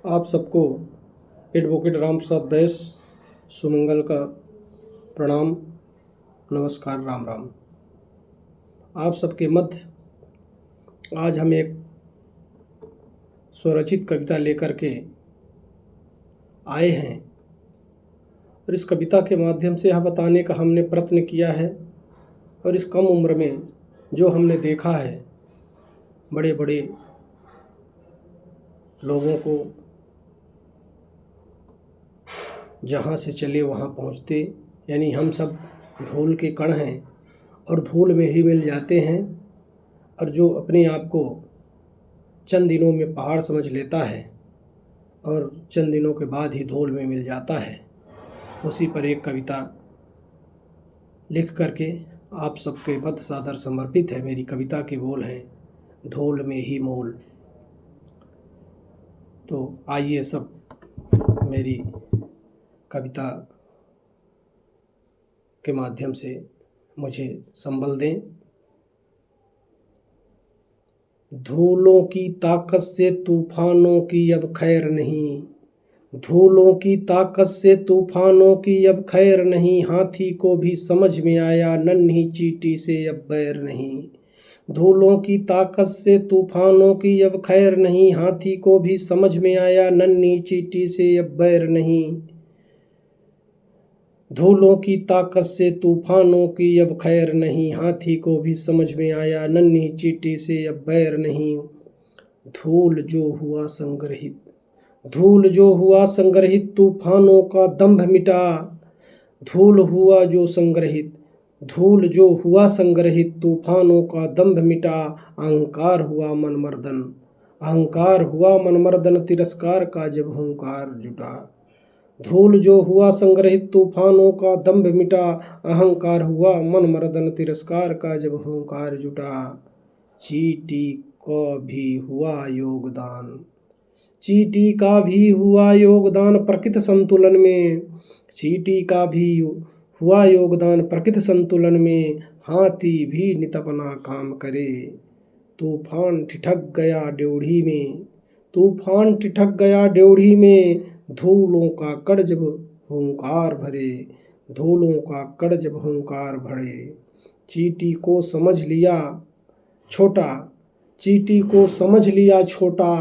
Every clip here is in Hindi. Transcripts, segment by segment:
आप सबको एडवोकेट राम प्रसाद बैस सुमंगल का प्रणाम, नमस्कार, राम राम। आप सबके मध्य आज हम एक स्वरचित कविता लेकर के आए हैं और इस कविता के माध्यम से यह बताने का हमने प्रयत्न किया है और इस कम उम्र में जो हमने देखा है बड़े बड़े लोगों को जहाँ से चले वहाँ पहुँचते, यानी हम सब धूल के कण हैं और धूल में ही मिल जाते हैं। और जो अपने आप को चंद दिनों में पहाड़ समझ लेता है और चंद दिनों के बाद ही धूल में मिल जाता है, उसी पर एक कविता लिख करके आप सबके मध्य सादर समर्पित है। मेरी कविता के बोल हैं धूल में ही मोल। तो आइए सब मेरी कविता के माध्यम से मुझे संबल दें। धूलों की ताकत से तूफानों की अब खैर नहीं, धूलों की ताकत से तूफानों की अब खैर नहीं, हाथी को भी समझ में आया नन्ही चींटी से अब बैर नहीं। धूलों की ताकत से तूफानों की अब खैर नहीं, हाथी को भी समझ में आया नन्ही चींटी से अब बैर नहीं। धूलों की ताकत से तूफानों की अब खैर नहीं, हाथी को भी समझ में आया नन्ही चींटी से अब बैर नहीं। धूल जो हुआ संग्रहित, धूल जो हुआ संग्रहित तूफानों का दंभ मिटा, धूल हुआ जो संग्रहित, धूल जो हुआ संग्रहित तूफानों का दंभ मिटा। अहंकार हुआ मनमर्दन, अहंकार हुआ मनमर्दन तिरस्कार का जब हुंकार जुटा। धूल जो हुआ संग्रहित तूफानों का दंभ मिटा, अहंकार हुआ मनमर्दन तिरस्कार का जब हुंकार जुटा। चींटी का भी हुआ योगदान, चींटी का भी हुआ योगदान प्रकृति संतुलन में, चींटी का भी हुआ योगदान प्रकृति संतुलन में। हाथी भी नित अपना काम करे, तूफान ठिठक गया ड्योढ़ी में, तूफान ठिठक गया ड्योढ़ी में। धूलों का कण जब हुंकार भरे, धूलों का कण जब हुंकार भरे। चींटी को समझ लिया छोटा, चींटी को समझ लिया छोटा,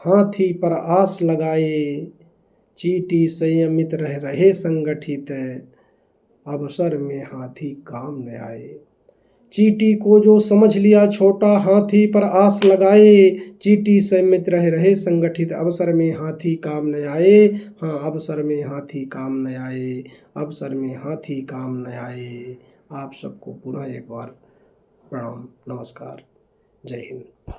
हाथी पर आस लगाए। चींटी संयमित रह रहे संगठित, अवसर में हाथी काम न आए। चींटी को जो समझ लिया छोटा, हाथी पर आस लगाए। चींटी संयमित रह रहे संगठित, अवसर में हाथी काम न आए। हाँ, अवसर में हाथी काम न आए, अवसर में हाथी काम न आए। आप सबको पुनः एक बार प्रणाम, नमस्कार, जय हिंद।